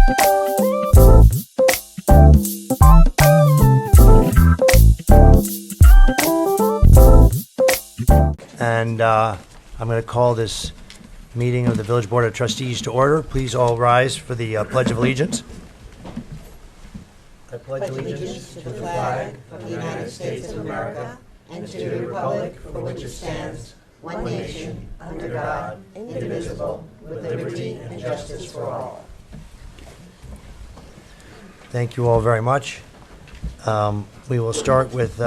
And I'm going to call this meeting of the Village Board of Trustees to order. Please all rise for the Pledge of Allegiance. I pledge allegiance to the flag of the United States of America and to the republic for which it stands, one nation, under God, indivisible, with liberty and justice for all. Thank you all very much. We will start with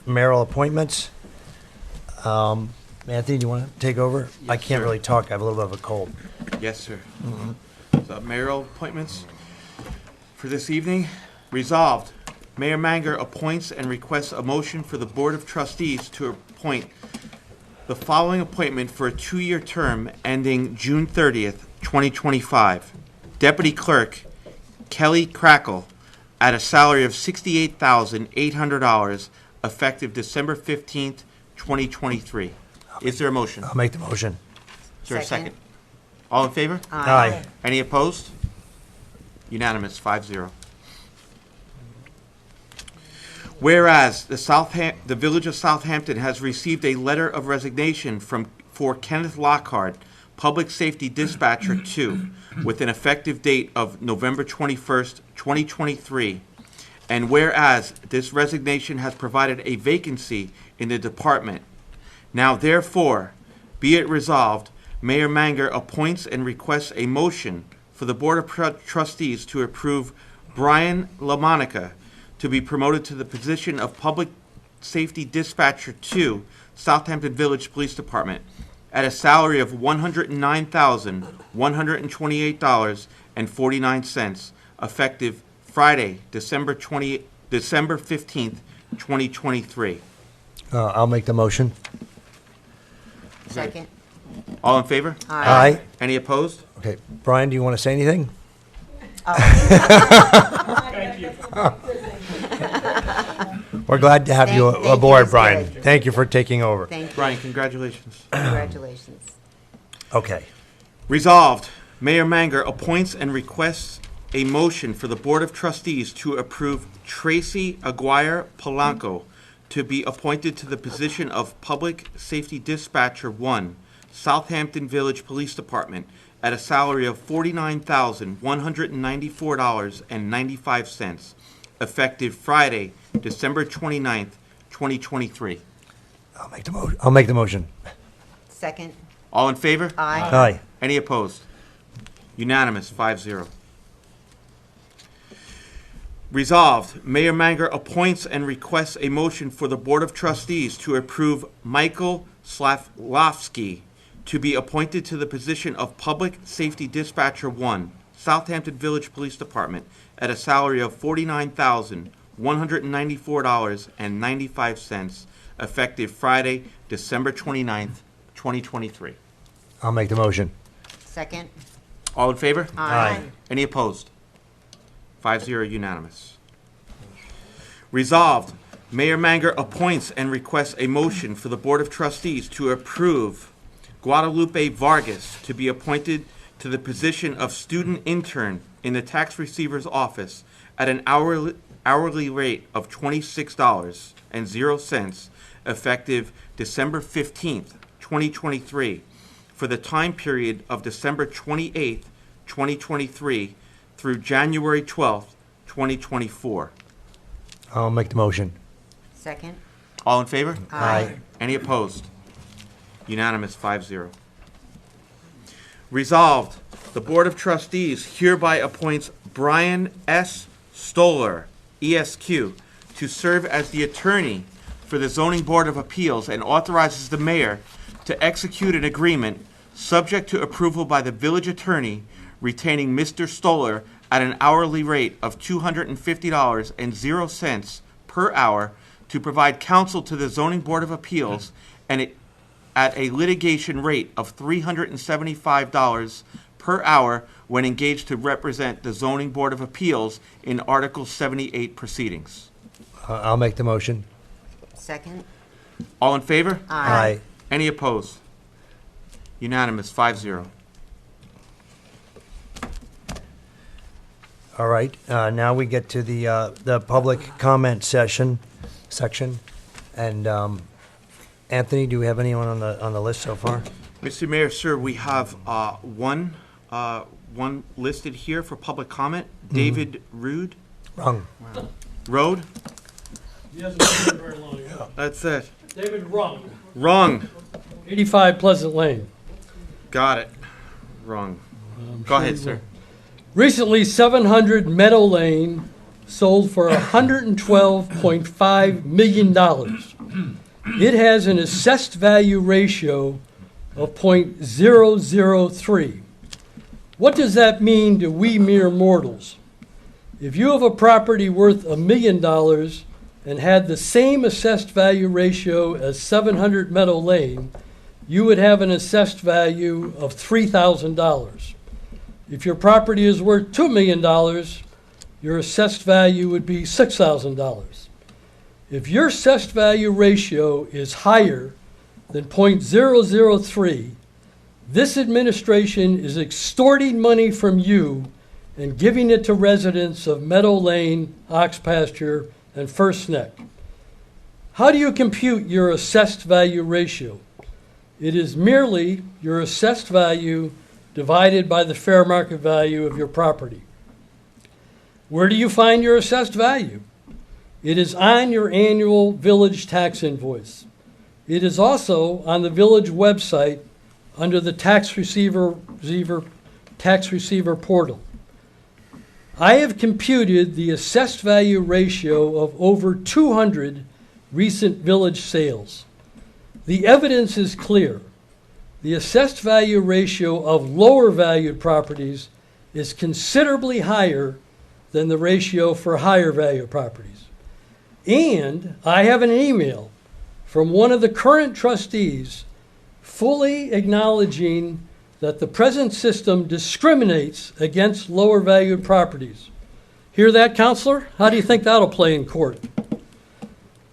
mayoral appointments. Anthony, do you want to take over? Yes, I can't sir. really talk. I have a little bit of a cold. Yes, sir. So mayoral appointments for this evening. Resolved, Mayor Manger appoints and requests a motion for the Board of Trustees to appoint the following appointment for a 2-year term ending June 30th, 2025. Deputy Clerk Kelly Crackle at a salary of $68,800 effective December 15th, 2023. Is there a motion? I'll make the motion. Is there a Second. second? All in favor? Aye. Any opposed? Unanimous, 5-0. Whereas the Village of Southampton has received a letter of resignation for Kenneth Lockhart, Public Safety Dispatcher 2, with an effective date of November 21st, 2023. And whereas this resignation has provided a vacancy in the department, now therefore, be it resolved, Mayor Manger appoints and requests a motion for the Board of Trustees to approve Brian LaMonica to be promoted to the position of Public Safety Dispatcher 2, Southampton Village Police Department, at a salary of $109,128.49, effective Friday, December 15th, 2023. I'll make the motion. Second. All in favor? Aye. Any opposed? Okay. Brian, do you want to say anything? We're glad to have you Thank you, aboard, it's Brian. good. Thank you for taking over. Thank you. Brian, congratulations. Congratulations. Okay. Resolved, Mayor Manger appoints and requests a motion for the Board of Trustees to approve Tracy Aguirre Polanco to be appointed to the position of Public Safety Dispatcher 1, Southampton Village Police Department, at a salary of $49,194.95, effective Friday, December 29th, 2023. I'll make the motion. I'll make the motion. Second. All in favor? Aye. Aye. Any opposed? Unanimous, 5-0. Resolved, Mayor Manger appoints and requests a motion for the Board of Trustees to approve Michael Slavlovsky to be appointed to the position of Public Safety Dispatcher 1, Southampton Village Police Department, at a salary of $49,194.95, effective Friday, December 29th, 2023. I'll make the motion. Second. All in favor? Aye. Any opposed? 5-0 unanimous. Resolved, Mayor Manger appoints and requests a motion for the Board of Trustees to approve Guadalupe Vargas to be appointed to the position of student intern in the tax receiver's office at an hourly rate of $26.00, effective December 15th, 2023, for the time period of December 28th, 2023 through January 12th, 2024. I'll make the motion. Second. All in favor? Aye. Any opposed? Unanimous, 5-0. Resolved, the Board of Trustees hereby appoints Brian S. Stoller, ESQ, to serve as the attorney for the Zoning Board of Appeals and authorizes the mayor to execute an agreement subject to approval by the village attorney retaining Mr. Stoller at an hourly rate of $250.00 per hour to provide counsel to the Zoning Board of Appeals and at a litigation rate of $375 per hour when engaged to represent the Zoning Board of Appeals in Article 78 proceedings. I'll make the motion. Second. All in favor? Aye. Any opposed? Unanimous, 5-0. All right, now we get to the public comment section. And Anthony, do we have anyone on the list so far? Mr. Mayor, sir, we have one listed here for public comment. David Rood. Wrong. Road? He hasn't been here very long. That's it. David Rung, Wrong. 85 Pleasant Lane. Got it. Wrong. Go ahead, sir. Recently, 700 Meadow Lane sold for $112.5 million. It has an assessed value ratio of 0.003. What does that mean to we mere mortals? If you have a property worth $1 million and had the same assessed value ratio as 700 Meadow Lane, you would have an assessed value of $3,000. If your property is worth $2 million, your assessed value would be $6,000. If your assessed value ratio is higher than 0.003, this administration is extorting money from you and giving it to residents of Meadow Lane, Ox Pasture, and First Neck. How do you compute your assessed value ratio? It is merely your assessed value divided by the fair market value of your property. Where do you find your assessed value? It is on your annual village tax invoice. It is also on the village website under the tax receiver portal. I have computed the assessed value ratio of over 200 recent village sales. The evidence is clear. The assessed value ratio of lower valued properties is considerably higher than the ratio for higher value properties. And I have an email from one of the current trustees fully acknowledging that the present system discriminates against lower valued properties. Hear that, counselor? How do you think that'll play in court?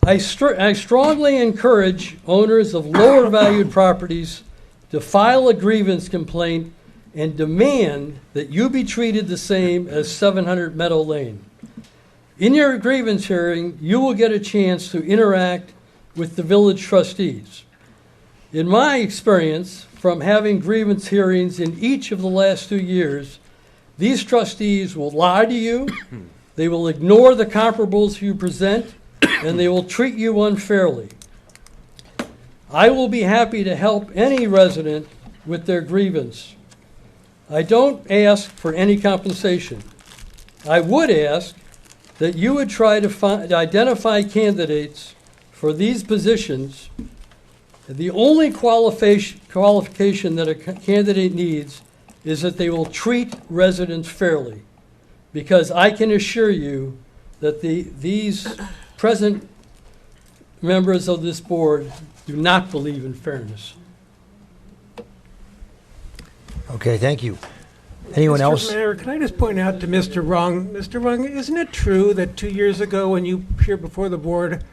I strongly encourage owners of lower valued properties to file a grievance complaint and demand that you be treated the same as 700 Meadow Lane. In your grievance hearing, you will get a chance to interact with the village trustees. In my experience, from having grievance hearings in each of the last 2 years, these trustees will lie to you, they will ignore the comparables you present, and they will treat you unfairly. I will be happy to help any resident with their grievance. I don't ask for any compensation. I would ask that you would try to identify candidates for these positions. The only qualification that a candidate needs is that they will treat residents fairly, because I can assure you that these present members of this board do not believe in fairness. Okay, thank you. Anyone else? Mr. Mayor, can I just point out to Mr. Rung? Mr. Rung, isn't it true that 2 years ago when you appeared before the board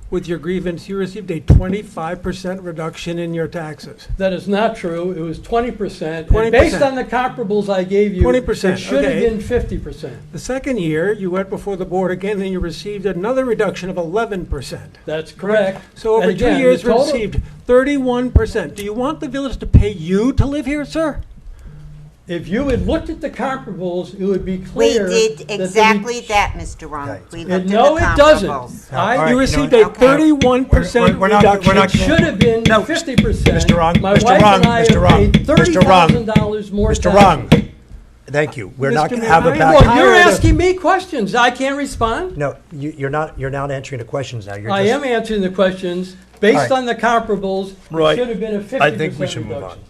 with your grievance, you received a 25% reduction in your taxes? That is not true. It was 20%. 20%. And based on the comparables I gave you, 20%, it should okay. have been 50%. The second year, you went before the board again, and you received another reduction of 11%. That's correct. So over And again, 2 years, the total- received 31%. Do you want the village to pay you to live here, sir? If you had looked at the comparables, it would be We clear. did that the exactly that, Mr. Rung. Okay. We looked at the No, it doesn't. comparables. All I, right, You you received know a what? 31% We're not- reduction. we're not- it should have been No, 50%. Mr. Rung, My Mr. wife Rung, and I Mr. have Rung, paid Mr. Rung, $30,000 more Mr. taxes. Rung, thank you. We're not Mr. going to Mayor, have a I- back. Well, tired you're of- asking me questions. I can't respond. No, you're not answering the questions now. You're I just- am answering the questions. Based All right. on the comparables, Roy, it should have been a 50% I think we should move reduction.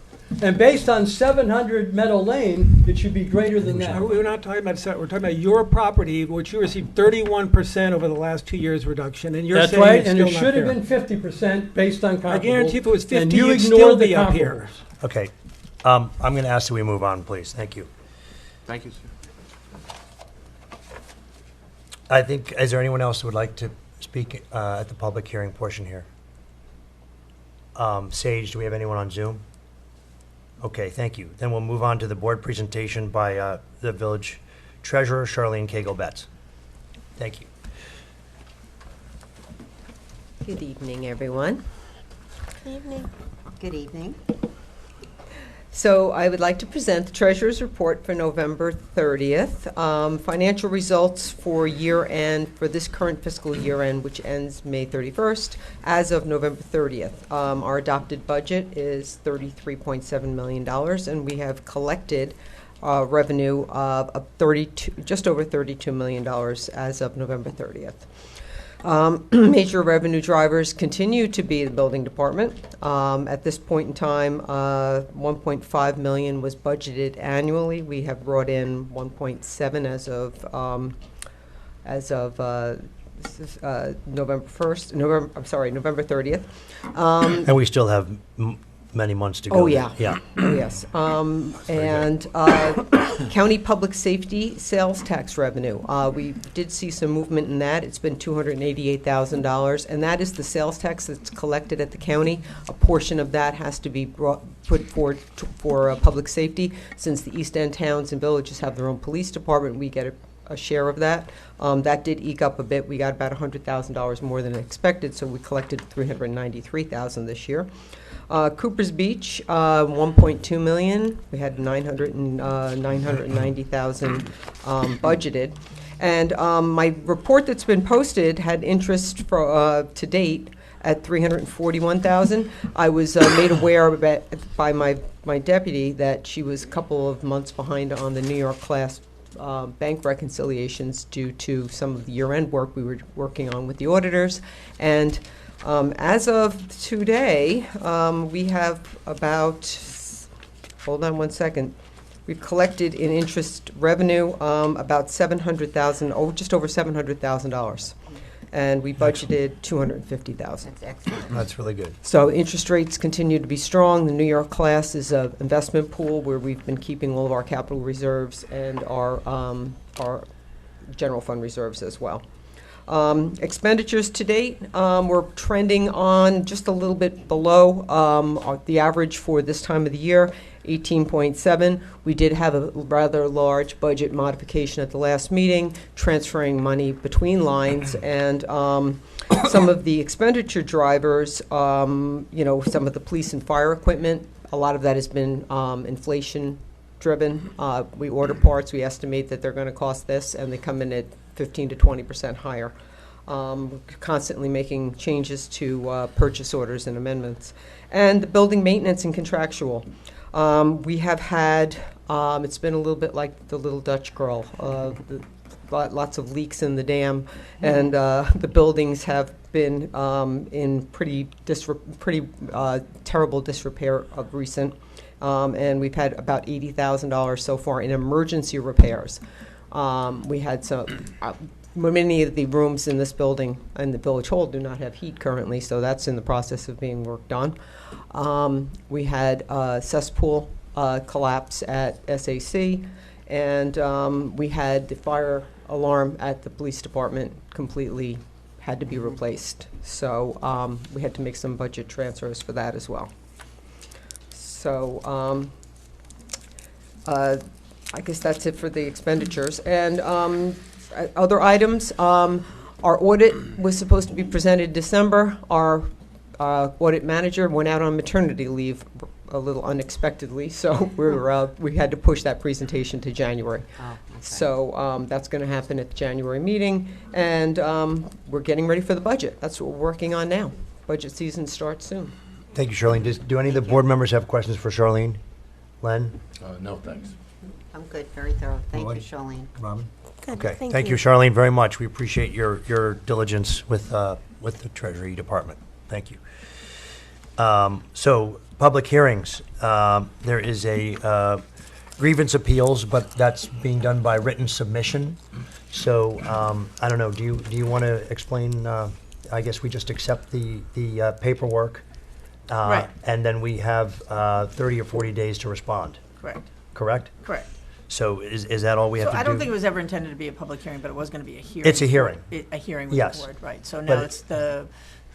And based on 700 Meadow Lane, it should be greater than that. We're not talking about, we're talking about your property, which you received 31% over the last 2 years reduction, and you're That's saying right, it's and still it not should have fair. been 50% based on comparables. I guarantee if it was 50, and you you'd ignored still the be up here. comparables. Okay. I'm going to ask that we move on, please. Thank you. Thank you, sir. I think, is there anyone else who would like to speak at the public hearing portion here? Sage, do we have anyone on Zoom? Okay, thank you. Then we'll move on to the board presentation by the village Treasurer Charlene Cagle-Betts. Thank you. Good evening, everyone. Good evening. So I would like to present the Treasurer's Report for November 30th. Financial results for year-end, for this current fiscal year-end, which ends May 31st, as of November 30th. Our adopted budget is $33.7 million, and we have collected revenue of just over $32 million as of November 30th. Major revenue drivers continue to be the building department. At this point in time, $1.5 million was budgeted annually. We have brought in $1.7 as of November 30th. And we still have many months to go. Oh, yeah. Yeah. Oh, yes. And county public safety sales tax revenue. We did see some movement in that. It's been $288,000, and that is the sales tax that's collected at the county. A portion of that has to be put forward for public safety. Since the East End towns and villages have their own police department, we get a share of that. That did eke up a bit. We got about $100,000 more than expected, so we collected $393,000 this year. Cooper's Beach, $1.2 million. We had $990,000 budgeted. And my report that's been posted had interest for, to date at $341,000. I was made aware by my deputy that she was a couple of months behind on the New York class bank reconciliations due to some of the year-end work we were working on with the auditors. And as of today, we have about, hold on one second, we've collected in interest revenue about $700,000, just over $700,000. And we budgeted $250,000. That's excellent. That's really good. So interest rates continue to be strong. The New York class is an investment pool where we've been keeping all of our capital reserves and our general fund reserves as well. Expenditures to date, we're trending on just a little bit below the average for this time of the year, 18.7. We did have a rather large budget modification at the last meeting, transferring money between lines, and some of the expenditure drivers, some of the police and fire equipment, a lot of that has been inflation driven. We order parts, we estimate that they're going to cost this, and they come in at 15 to 20% higher. We're constantly making changes to purchase orders and amendments. And the building maintenance and contractual. We have had, it's been a little bit like the little Dutch girl, lots of leaks in the dam, and the buildings have been in pretty terrible disrepair of recent. And we've had about $80,000 so far in emergency repairs. We had many of the rooms in this building and the Village Hall do not have heat currently, so that's in the process of being worked on. We had a cesspool collapse at SAC, and we had the fire alarm at the police department completely had to be replaced. So we had to make some budget transfers for that as well. So I guess that's it for the expenditures. And other items, our audit was supposed to be presented in December. Our audit manager went out on maternity leave a little unexpectedly, so we had to push that presentation to January. Oh, okay. So that's going to happen at the January meeting, and we're getting ready for the budget. That's what we're working on now. Budget season starts soon. Thank you, Charlene. Do any of the board members have questions for Charlene? Len? No, thanks. I'm good, very thorough. Thank you, Lloyd? Charlene. Robin? Good, Okay. thank you, Charlene, very much. We appreciate your diligence with the Treasury Department. Thank you. So, public hearings. There is a grievance appeals, but that's being done by written submission. So, I don't know, do you want to explain? I guess we just accept the paperwork. Right. And then we have 30 or 40 days to respond, Correct, correct? correct. So is that all we have So to do? I don't think it was ever intended to be a public hearing, but it was going to be a hearing. It's a hearing. A hearing with Yes. the board, right. So But now it- it's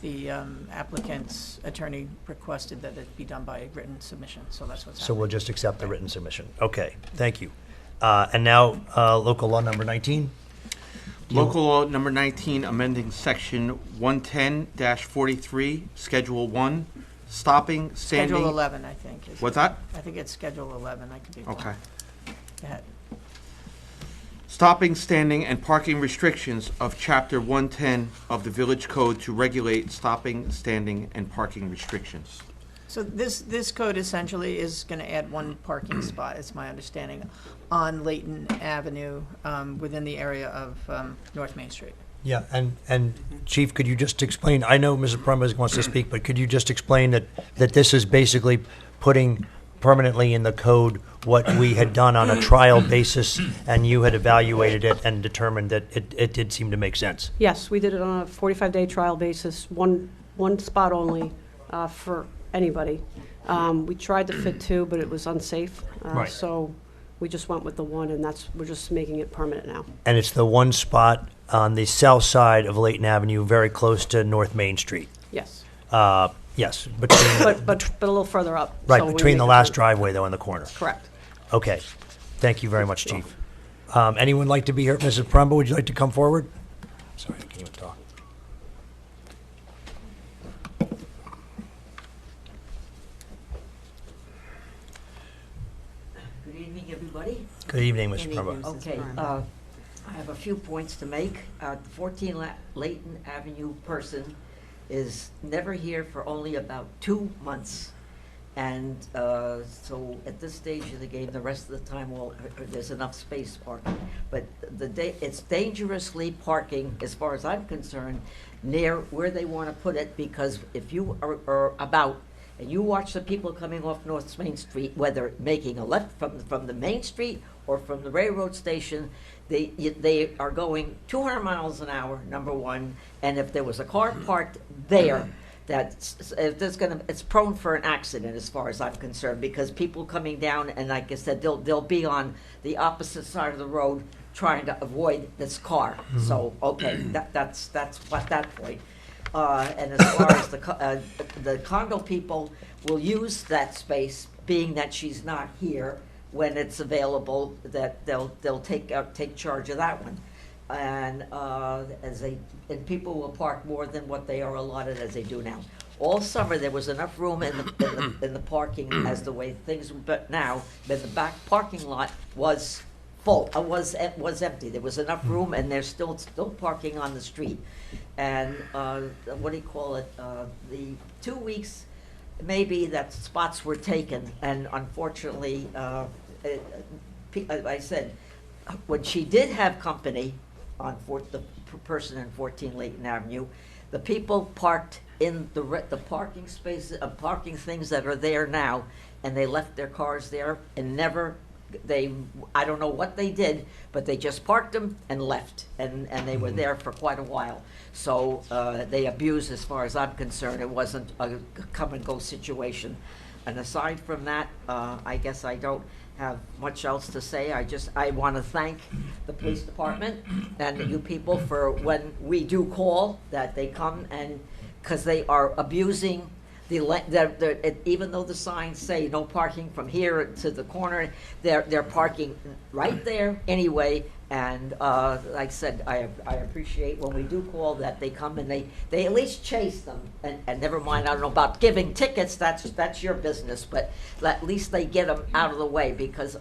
the applicant's attorney requested that it be done by written submission, so that's what's So happening. we'll just accept the written submission. Okay, thank you. And now, local law number 19. Local law number 19, amending section 110-43, Schedule 1, stopping, standing. Schedule 11, I think. What's that? I think it's Schedule 11. I could be wrong. Okay. Go ahead. Stopping, standing, and parking restrictions of Chapter 110 of the Village Code to regulate stopping, standing, and parking restrictions. So this code essentially is going to add one parking spot, it's my understanding, on Layton Avenue within the area of North Main Street. Yeah, and Chief, could you just explain, I know Mrs. Prembers wants to speak, but could you just explain that this is basically putting permanently in the code what we had done on a trial basis, and you had evaluated it and determined that it did seem to make sense? Yes, we did it on a 45-day trial basis, one spot only for anybody. We tried to fit two, but it was unsafe. Right. So we just went with the one, and we're just making it permanent now. And it's the one spot on the south side of Layton Avenue, very close to North Main Street. Yes, Yes, between, but a little further up. right, so we between make the it last permanent. driveway, though, in the corner. Correct. Okay. Thank you very much, Chief. Anyone like to be here? Mrs. Premba, would you like to come forward? Sorry, I can't even talk. Good evening, everybody. Good evening, Mr. Premba. Okay, I have a few points to make. 14 Layton Avenue person is never here for only about 2 months. And so at this stage of the game, the rest of the time, well, there's enough space parking. But it's dangerously parking, as far as I'm concerned, near where they want to put it, because if you are about and you watch the people coming off North Main Street, whether making a left from the Main Street or from the railroad station, they are going 200 miles an hour, number one. And if there was a car parked there, it's prone for an accident, as far as I'm concerned, because people coming down, and like I said, they'll be on the opposite side of the road trying to avoid this car. Mm-hmm. So okay, that's what that point. And as far as the condo people will use that space, being that she's not here when it's available, that they'll take charge of that one. And and people will park more than what they are allotted as they do now. All summer there was enough room in the parking as the way things, but now the back parking lot was full. Was empty. There was enough room, and there's still parking on the street. And what do you call it? The 2 weeks maybe that spots were taken, and unfortunately, I said when she did have company on the person in 14 Layton Avenue, the people parked in the parking spaces, parking things that are there now, and they left their cars there and never. I don't know what they did, but they just parked them and left, and they were there for quite a while. So they abused, as far as I'm concerned. It wasn't a come and go situation. And aside from that, I guess I don't have much else to say. I want to thank the police department and you people for when we do call that they come, and because they are abusing even though the signs say no parking from here to the corner, they're parking right there anyway. And like I said, I appreciate when we do call that they come and they at least chase them. And never mind, I don't know about giving tickets. That's your business. But at least they get them out of the way, because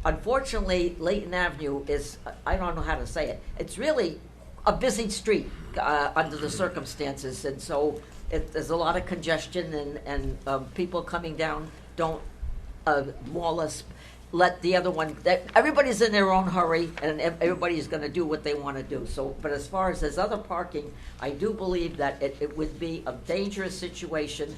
unfortunately Layton Avenue is, I don't know how to say it. It's really a busy street under the circumstances, and so. There's a lot of congestion, and people coming down don't more or less let the other one. Everybody's in their own hurry, and everybody's going to do what they want to do. So, but as far as this other parking, I do believe that it would be a dangerous situation.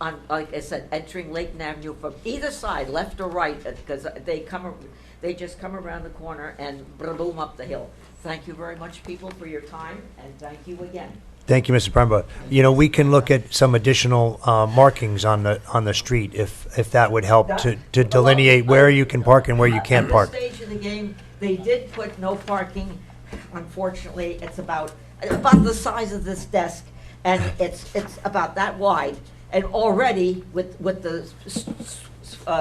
On, like I said, entering Layton Avenue from either side, left or right, because they just come around the corner and boom up the hill. Thank you very much, people, for your time, and thank you again. Thank you, Mr. Premba. We can look at some additional markings on the street if that would help to delineate where you can park and where you can't park. At this stage of the game, they did put no parking. Unfortunately, it's about the size of this desk, and it's about that wide. And already with the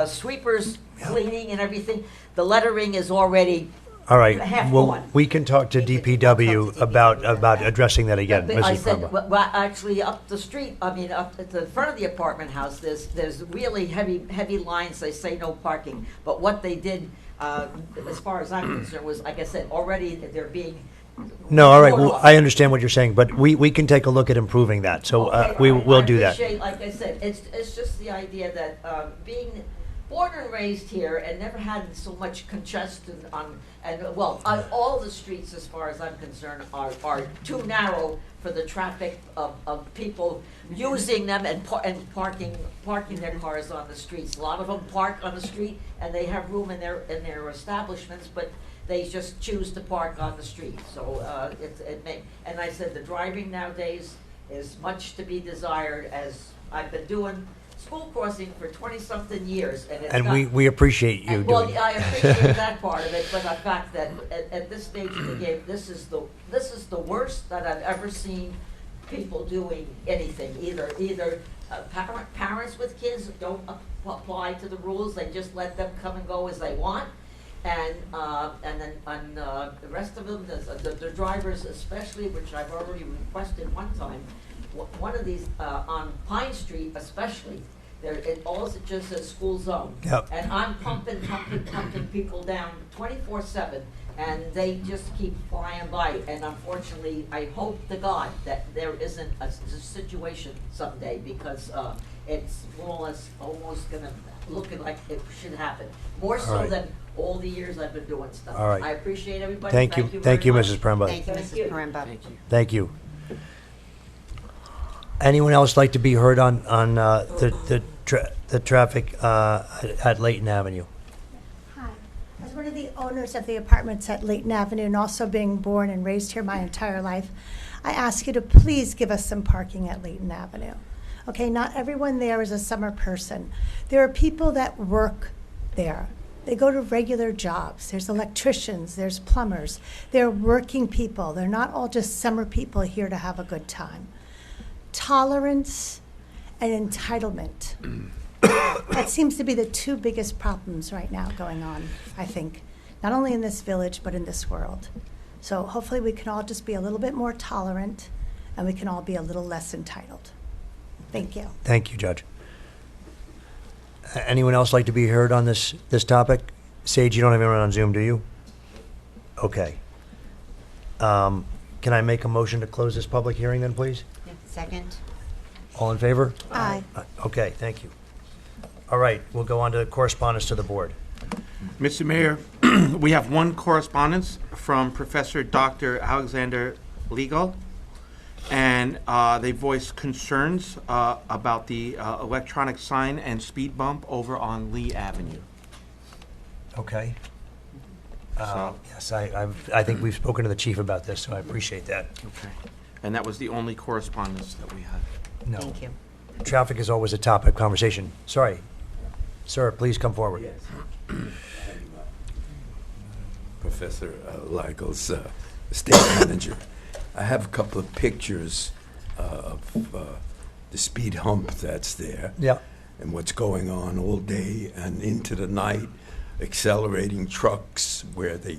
sweepers cleaning and everything. The lettering is already All right, half well, gone. we can talk to We can DPW talk to about DPW. addressing that again, But I Mrs. said, Brumbaugh. well, actually, up the street, I mean, up at the front of the apartment house, there's really heavy lines, they say no parking. But what they did, as far as I'm concerned, was, like I said, already they're being. No, all right, torn well, off. I understand what you're saying, but we can take a look at improving that, so Okay, we all right. will do that. I appreciate, like I said, it's just the idea that being born and raised here and never had so much congestion on all the streets, as far as I'm concerned, are too narrow for the traffic of people using them and parking their cars on the streets. A lot of them park on the street and they have room in their establishments, but they just choose to park on the street. So and I said the driving nowadays is much to be desired, as I've been doing school crossing for 20-something years, and it's And not, we appreciate you well, doing I it. appreciate that part of it, but the fact that at this stage of the game, this is the worst that I've ever seen people doing anything. Either parents with kids don't apply to the rules; they just let them come and go as they want, and then the rest of them, the drivers especially, which I've already requested one time. One of these on Pine Street especially, it also just says school zone. Yep. And I'm pumping people down 24/7, and they just keep flying by. And unfortunately, I hope to God that there isn't a situation someday, because it's almost gonna looking like it should happen. More so right. than all the years I've been doing stuff. All right. I appreciate everybody. Thank you, very much. Mrs. Brumbaugh. Thank you, Thank you. Mrs. Paremba. Thank you. Anyone else like to be heard on the traffic at Layton Avenue? Hi. As one of the owners of the apartments at Layton Avenue, and also being born and raised here my entire life, I ask you to please give us some parking at Layton Avenue. Okay, not everyone there is a summer person. There are people that work there. They go to regular jobs. There's electricians, there's plumbers. They're working people. They're not all just summer people here to have a good time. Tolerance and entitlement. That seems to be the two biggest problems right now going on, I think, not only in this village, but in this world. So hopefully we can all just be a little bit more tolerant, and we can all be a little less entitled. Thank you. Thank you, Judge. Anyone else like to be heard on this topic? Sage, you don't have anyone on Zoom, do you? Okay. Can I make a motion to close this public hearing then, please? Second. All in favor? Aye. Okay, thank you. All right, we'll go on to correspondence to the board. Mr. Mayor, we have one correspondence from Professor Dr. Alexander Legal, and they voiced concerns about the electronic sign and speed bump over on Lee Avenue. Okay. So- Yes, I think we've spoken to the chief about this, so I appreciate that. Okay. And that was the only correspondence that we had. No. Thank you. Traffic is always a topic of conversation. Sorry. Sir, please come forward. Professor Leigel's state manager. I have a couple of pictures of the speed hump that's there Yeah. and what's going on all day and into the night, accelerating trucks where they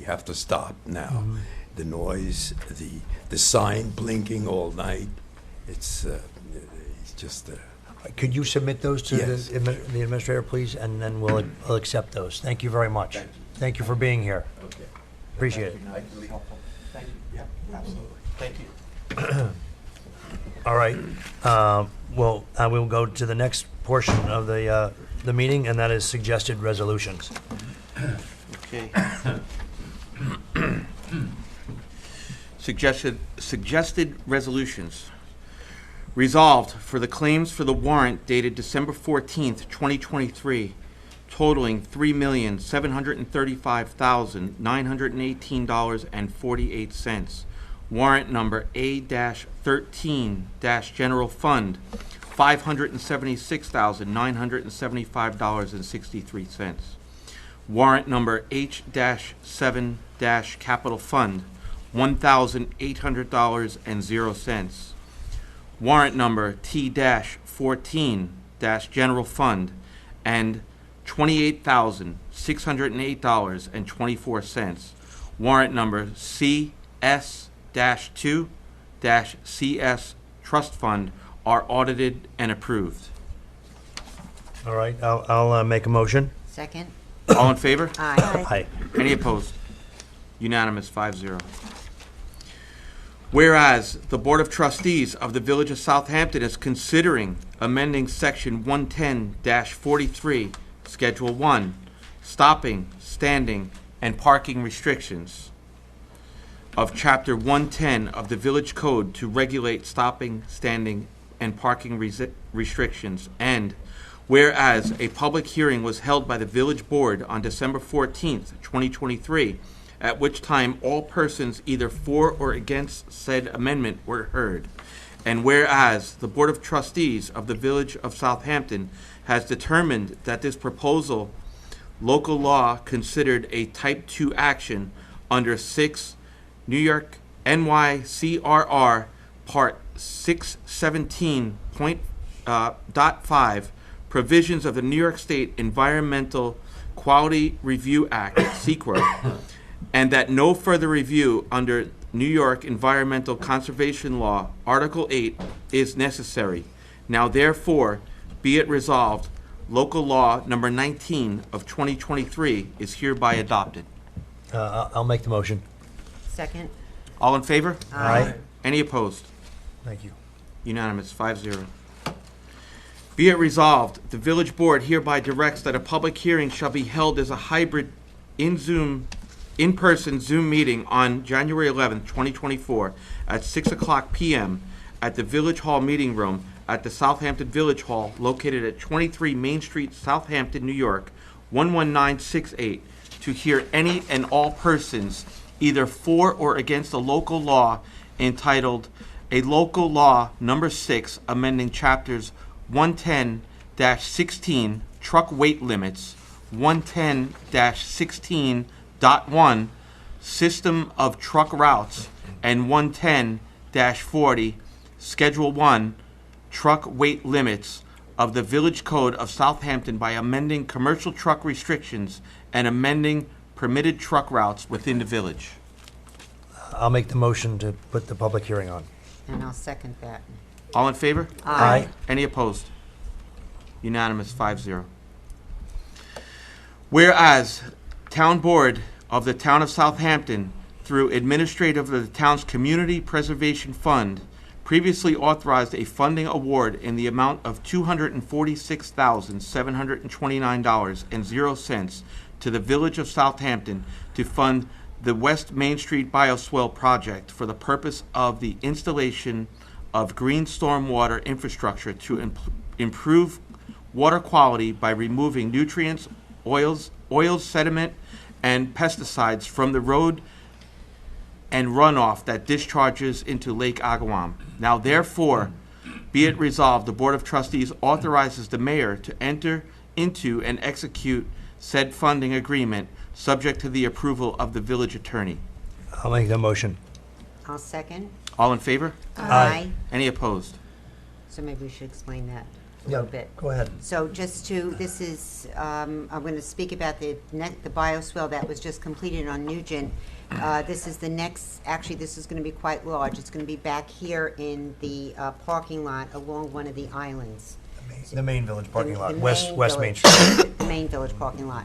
have to stop now. The noise, the sign blinking all night. It's just Could you submit those to Yes. the administrator, please, and then we'll accept those. Thank you very much. Thank you for being here. okay. Appreciate it. Thank you. Yeah, absolutely. Thank you. All right. Well, we will go to the next portion of the meeting, and that is suggested resolutions. Okay. Suggested resolutions. Resolved for the claims for the warrant dated December 14th, 2023, totaling $3,735,918.48. Warrant number A-13-General Fund, $576,975.63. Warrant number H-7-Capital Fund, $1,800.00. Warrant number T-14-General Fund and $28,608.24. Warrant number CS-2-CS Trust Fund are audited and approved. All right, I'll make a motion. Second? All in favor? Aye. Aye. Any opposed? Unanimous, 5-0. Whereas the Board of Trustees of the Village of Southampton is considering amending Section 110-43, Schedule 1, stopping, standing, and parking restrictions of Chapter 110 of the Village Code to regulate stopping, standing, and parking restrictions, and whereas a public hearing was held by the Village Board on December 14th, 2023, at which time all persons either for or against said amendment were heard. And whereas the Board of Trustees of the Village of Southampton has determined that this proposal, local law considered a Type 2 action under 6 New York NYCRR Part 617.5, provisions of the New York State Environmental Quality Review Act, (SEQR), and that no further review under New York Environmental Conservation Law, Article 8, is necessary. Now therefore, be it resolved, local law number 19 of 2023 is hereby adopted. I'll make the motion. Second? All in favor? Aye. Any opposed? Thank you. Unanimous, 5-0. Be it resolved, the village board hereby directs that a public hearing shall be held as a hybrid in-person Zoom meeting on January 11th, 2024 at 6 o'clock p.m. at the Village Hall Meeting Room at the Southampton Village Hall located at 23 Main Street, Southampton, New York, 11968, to hear any and all persons either for or against a local law entitled A Local Law Number 6 amending chapters 110-16 Truck Weight Limits, 110-16.1 System of Truck Routes, and 110-40 Schedule 1 Truck Weight Limits of the Village Code of Southampton by amending commercial truck restrictions and amending permitted truck routes within the village. I'll make the motion to put the public hearing on. And I'll second that. All in favor? Aye. Any opposed? Unanimous, 5-0. Whereas Town Board of the Town of Southampton, through administrative of the town's Community Preservation Fund, previously authorized a funding award in the amount of $246,729.00 to the Village of Southampton to fund the West Main Street Bioswale project for the purpose of the installation of green stormwater infrastructure to improve water quality by removing nutrients, oils, sediment, and pesticides from the road and runoff that discharges into Lake Agawam. Now therefore, be it resolved, the Board of Trustees authorizes the mayor to enter into and execute said funding agreement, subject to the approval of the village attorney. I'll make the motion. I'll second. All in favor? Aye. Any opposed? So maybe we should explain that a little bit. Go ahead. So just to, this is, I'm going to speak about the bioswale that was just completed on Nugent. This is the next, actually this is going to be quite large. It's going to be back here in the parking lot along one of the islands. The main village parking lot, The West Main village- Street. The main village parking lot.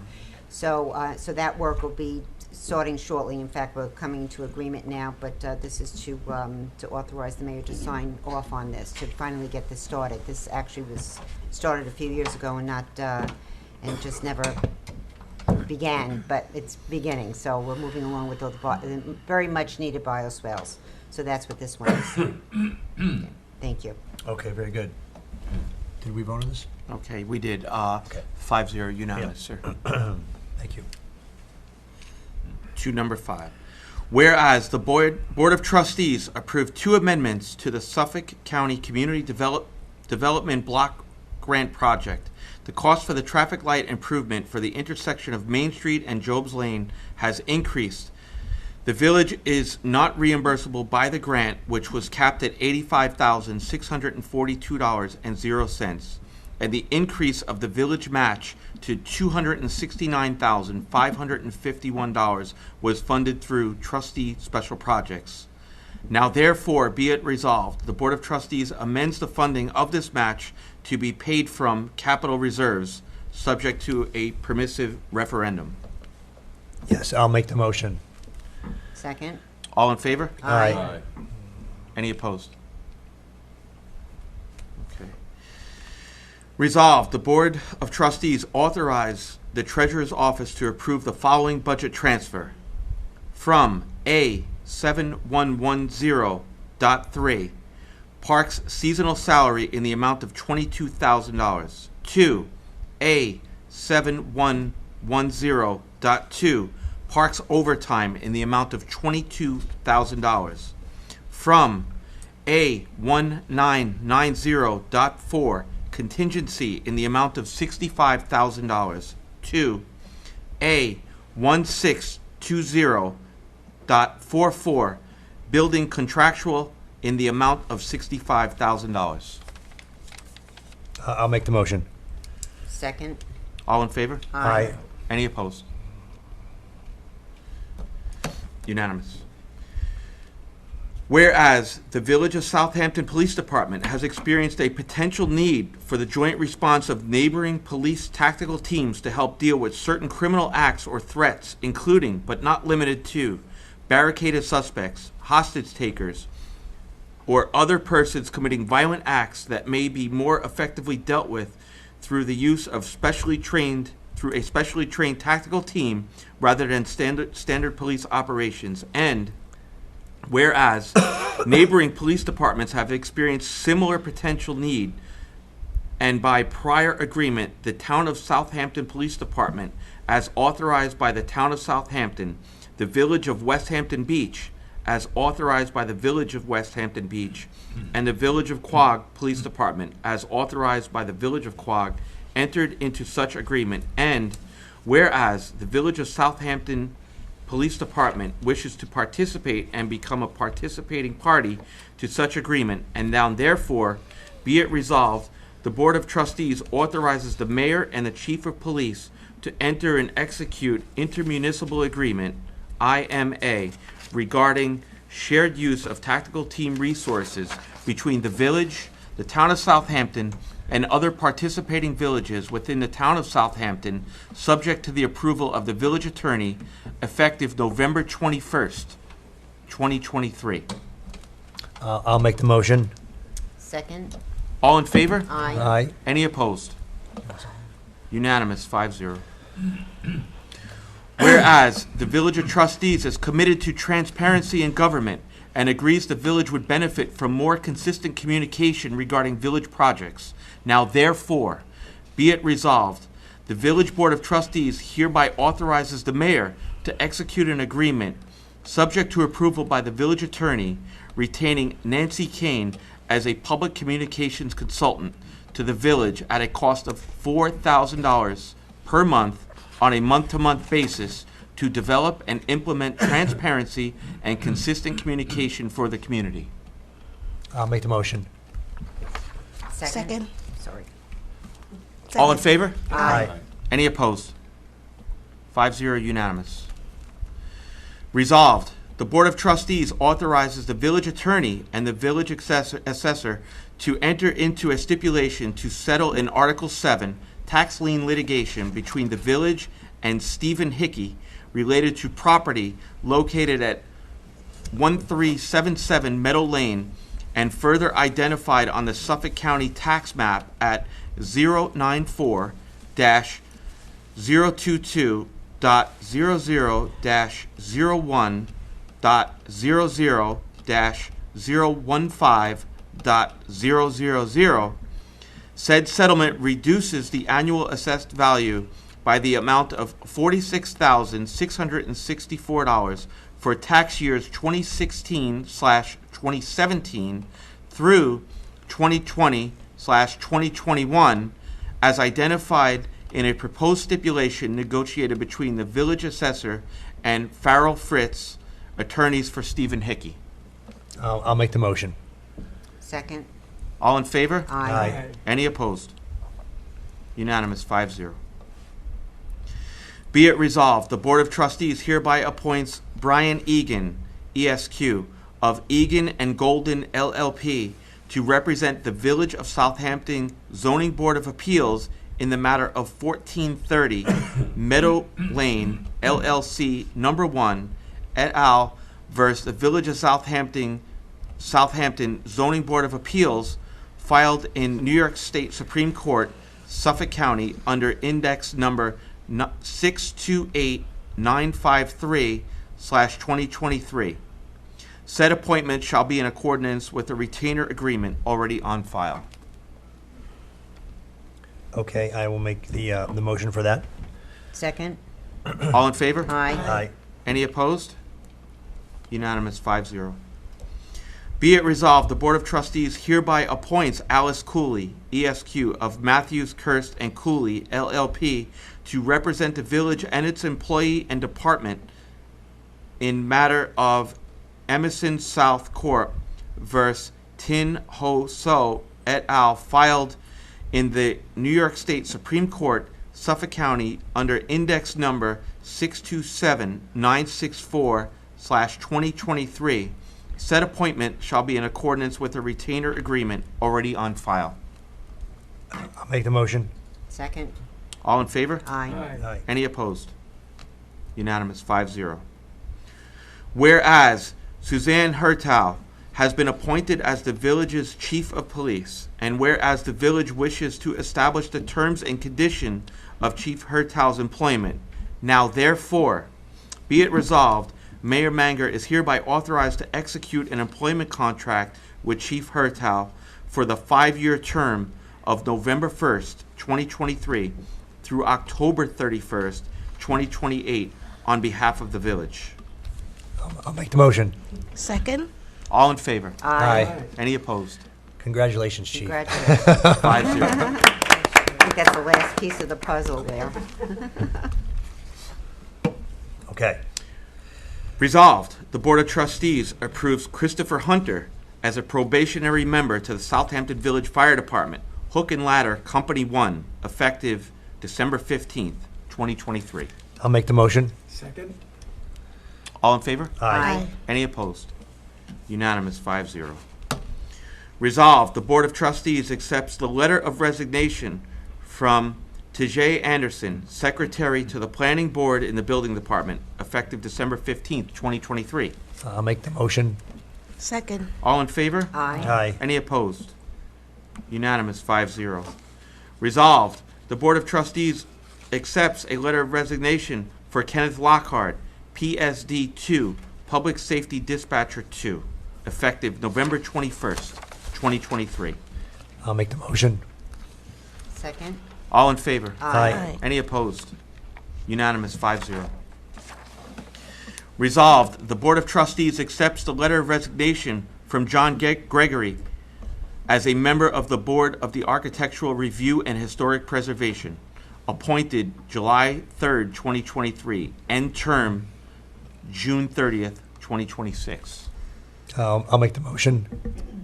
So, so that work will be starting shortly. In fact, we're coming to agreement now, but this is to authorize the mayor to sign off on this, to finally get this started. This actually was started a few years ago and not, and just never began, but it's beginning. So we're moving along with the very much needed bioswales. So that's what this one is. Okay, thank you. Okay, very good. Did we vote on this? Okay, we did. Okay. 5-0 unanimous, sir. Thank you. To number 5. Whereas the Board of Trustees approved 2 amendments to the Suffolk County Community Development Block Grant Project. The cost for the traffic light improvement for the intersection of Main Street and Job's Lane has increased. The village is not reimbursable by the grant, which was capped at $85,642.00. and the increase of the village match to $269,551 was funded through trustee special projects. Now therefore be it resolved, the Board of Trustees amends the funding of this match to be paid from capital reserves, subject to a permissive referendum. Yes, I'll make the motion. Second? All in favor? Aye. Any opposed? Okay. Resolved, the Board of Trustees authorize the Treasurer's Office to approve the following budget transfer. From A7110.3, Parks seasonal salary in the amount of $22,000, to A7110.2, Parks overtime in the amount of $22,000. From A1990.4, contingency in the amount of $65,000, to A1620.44, building contractual in the amount of $65,000. I'll make the motion. Second? All in favor? Aye. Any opposed? Unanimous. Whereas the Village of Southampton Police Department has experienced a potential need for the joint response of neighboring police tactical teams to help deal with certain criminal acts or threats, including, but not limited to, barricaded suspects, hostage takers, or other persons committing violent acts that may be more effectively dealt with through the use of a specially trained tactical team rather than standard police operations. And whereas neighboring police departments have experienced similar potential need, and by prior agreement, the Town of Southampton Police Department, as authorized by the Town of Southampton, the Village of West Hampton Beach, as authorized by the Village of West Hampton Beach, and the Village of Quogue Police Department, as authorized by the Village of Quogue, entered into such agreement. And whereas the Village of Southampton Police Department wishes to participate and become a participating party to such agreement, and now therefore be it resolved, the Board of Trustees authorizes the Mayor and the Chief of Police to enter and execute intermunicipal agreement, IMA, regarding shared use of tactical team resources between the Village, the Town of Southampton, and other participating villages within the Town of Southampton, subject to the approval of the village attorney, effective November 21st, 2023. I'll make the motion. Second? All in favor? Aye. Aye. Any opposed? Unanimous, 5-0. Whereas the Village of Trustees is committed to transparency in government and agrees the village would benefit from more consistent communication regarding village projects. Now therefore, be it resolved, the Village Board of Trustees hereby authorizes the mayor to execute an agreement, subject to approval by the village attorney, retaining Nancy Kane as a public communications consultant to the village at a cost of $4,000 per month on a month-to-month basis to develop and implement transparency and consistent communication for the community. I'll make the motion. Second? Sorry. All in favor? Aye. Any opposed? 5-0 unanimous. Resolved, the Board of Trustees authorizes the village attorney and the village assessor to enter into a stipulation to settle in Article 7 tax lien litigation between the village and Stephen Hickey related to property located at 1377 Meadow Lane and further identified on the Suffolk County tax map at 094-002.00-01.000.015.000. Said settlement reduces the annual assessed value by the amount of $46,664 for tax years 2016/2017 through 2020/2021, as identified in a proposed stipulation negotiated between the village assessor and Farrell Fritz, attorneys for Stephen Hickey. I'll make the motion. Second? All in favor? Aye. Any opposed? Unanimous, 5-0. Be it resolved, the Board of Trustees hereby appoints Brian Egan, ESQ, of Egan and Golden LLP to represent the Village of Southampton Zoning Board of Appeals in the matter of 1430 Meadow Lane LLC Number 1 et al. Versus the Village of Southampton Zoning Board of Appeals, filed in New York State Supreme Court, Suffolk County, under index number 628953/2023. Said appointment shall be in accordance with the retainer agreement already on file. Okay, I will make the motion for that. Second? All in favor? Aye. Aye. Any opposed? Unanimous, 5-0. Be it resolved, the Board of Trustees hereby appoints Alice Cooley, ESQ, of Matthews, Kirst, and Cooley, LLP, to represent the village and its employee and department in matter of Emerson South Corp. Versus Tin Ho So et al., filed in the New York State Supreme Court, Suffolk County, under index number 627964/2023. Said appointment shall be in accordance with the retainer agreement already on file. I'll make the motion. Second? All in favor? Aye. Aye. Any opposed? Unanimous, 5-0. Whereas Suzanne Hertow has been appointed as the village's chief of police, and whereas the village wishes to establish the terms and condition of Chief Hertow's employment, now therefore be it resolved, Mayor Manger is hereby authorized to execute an employment contract with Chief Hertow for the 5-year term of November 1st, 2023 through October 31st, 2028 on behalf of the village. I'll make the motion. Second? All in favor? Aye. Any opposed? Congratulations, Chief. Congratulations. 5-0. I think that's the last piece of the puzzle there. Okay. Resolved, the Board of Trustees approves Christopher Hunter as a probationary member to the Southampton Village Fire Department, Hook and Ladder Company 1, effective December 15th, 2023. I'll make the motion. Second? All in favor? Aye. Any opposed? Unanimous, 5-0. Resolved, the Board of Trustees accepts the letter of resignation from Tajay Anderson, Secretary to the Planning Board in the Building Department, effective December 15th, 2023. I'll make the motion. Second. All in favor? Aye. Aye. Any opposed? Unanimous, 5-0. Resolved, the Board of Trustees accepts a letter of resignation for Kenneth Lockhart, PSD 2, Public Safety Dispatcher 2, effective November 21st, 2023. I'll make the motion. Second? All in favor? Aye. Any opposed? Unanimous, 5-0. Resolved, the Board of Trustees accepts the letter of resignation from John Gregory as a member of the Board of the Architectural Review and Historic Preservation, appointed July 3rd, 2023, end term June 30th, 2026. I'll make the motion.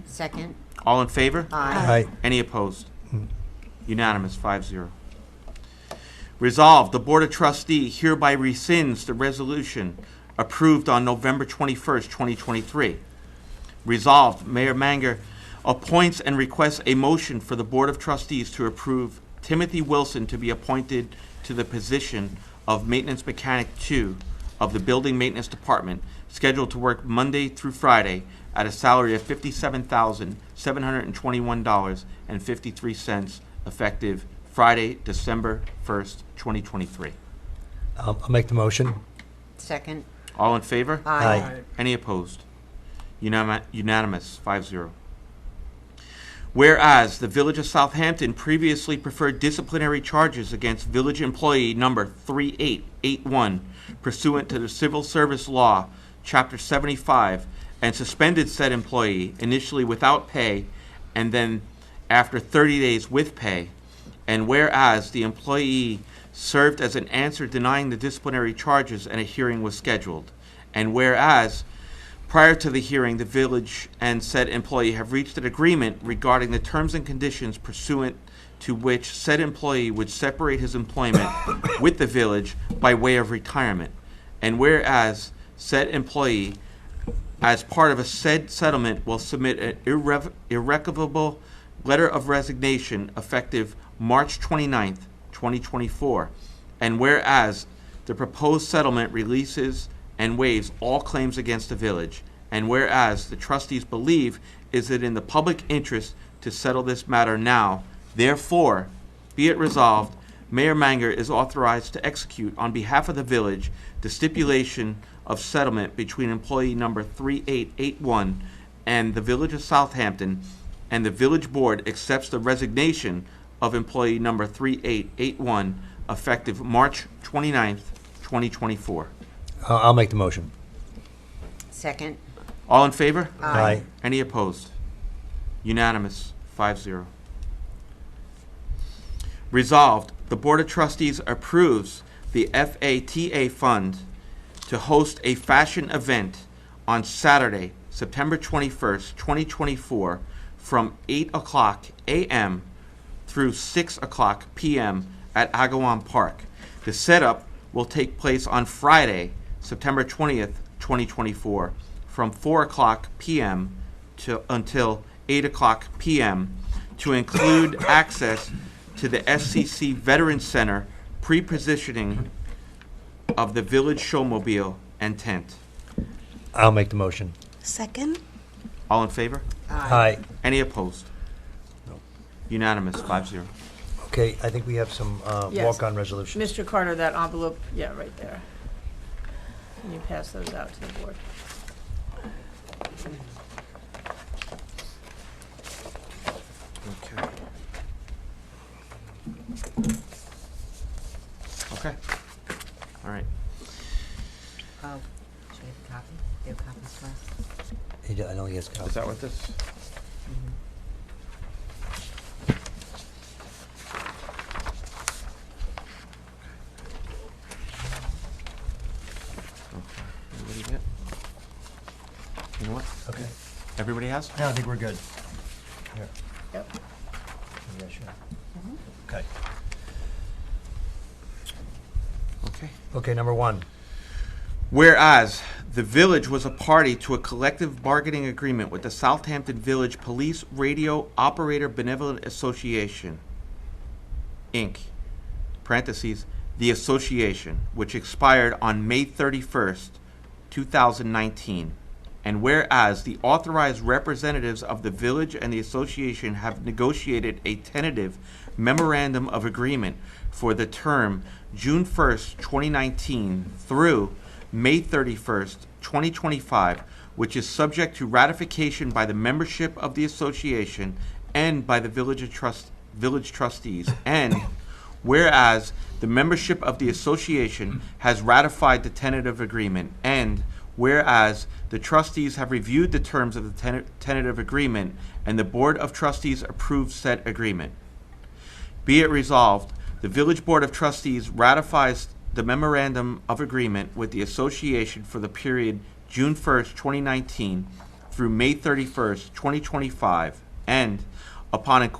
Second? All in favor? Aye. Any opposed? Unanimous, 5-0. Resolved, the Board of Trustees hereby rescinds the resolution approved on November 21st, 2023. Resolved, Mayor Manger appoints and requests a motion for the Board of Trustees to approve Timothy Wilson to be appointed to the position of Maintenance Mechanic 2 of the Building Maintenance Department, scheduled to work Monday through Friday at a salary of $57,721.53, effective Friday, December 1st, 2023. I'll make the motion. Second? All in favor? Aye. Any opposed? Unanimous, 5-0. Whereas the Village of Southampton previously preferred disciplinary charges against village employee number 3881 pursuant to the Civil Service Law, Chapter 75, and suspended said employee initially without pay and then after 30 days with pay, and whereas the employee served as an answer denying the disciplinary charges and a hearing was scheduled, and whereas prior to the hearing, the village and said employee have reached an agreement regarding the terms and conditions pursuant to which said employee would separate his employment with the village by way of retirement. And whereas said employee, as part of a said settlement, will submit an irrevocable letter of resignation effective March 29th, 2024. And whereas the proposed settlement releases and waives all claims against the village. And whereas the trustees believe is it in the public interest to settle this matter now, therefore, be it resolved, Mayor Manger is authorized to execute on behalf of the village the stipulation of settlement between employee number 3881 and the Village of Southampton, and the village board accepts the resignation of employee number 3881 effective March 29th, 2024. I'll make the motion. Second. All in favor? Aye. Any opposed? Unanimous, 5-0. Resolved, the Board of Trustees approves the FATA Fund to host a fashion event on Saturday, September 21st, 2024, from 8 o'clock a.m. through 6 o'clock p.m. at Agawam Park. The setup will take place on Friday, September 20th, 2024, from 4 o'clock p.m. until 8 o'clock p.m. to include access to the SCC Veterans Center, pre-positioning of the village showmobile and tent. I'll make the motion. Second. All in favor? Aye. Any opposed? No. Unanimous, 5-0. Okay, I think we have some Yes. walk-on resolutions. Mr. Carter, that envelope, yeah, right there. Can you pass those out to the board? Okay. Okay. All right. Oh, should I have a copy? You have copies for us? I don't think he has copies. Is that what this? Okay. Everybody get? You know what? Okay. Everybody has? No, I think we're good. Here. Yep. Yeah, sure. Okay. Okay. Okay, number one. Whereas the village was a party to a collective bargaining agreement with the Southampton Village Police Radio Operator Benevolent Association, Inc., parentheses, the association, which expired on May 31st, 2019. And whereas the authorized representatives of the village and the association have negotiated a tentative memorandum of agreement for the term June 1st, 2019 through May 31st, 2025, which is subject to ratification by the membership of the association and by the village trustees. And whereas the membership of the association has ratified the tentative agreement, and whereas the trustees have reviewed the terms of the tentative agreement and the Board of Trustees approved said agreement. Be it resolved, the Village Board of Trustees ratifies the memorandum of agreement with the association for the period June 1st, 2019 through May 31st, 2025, and upon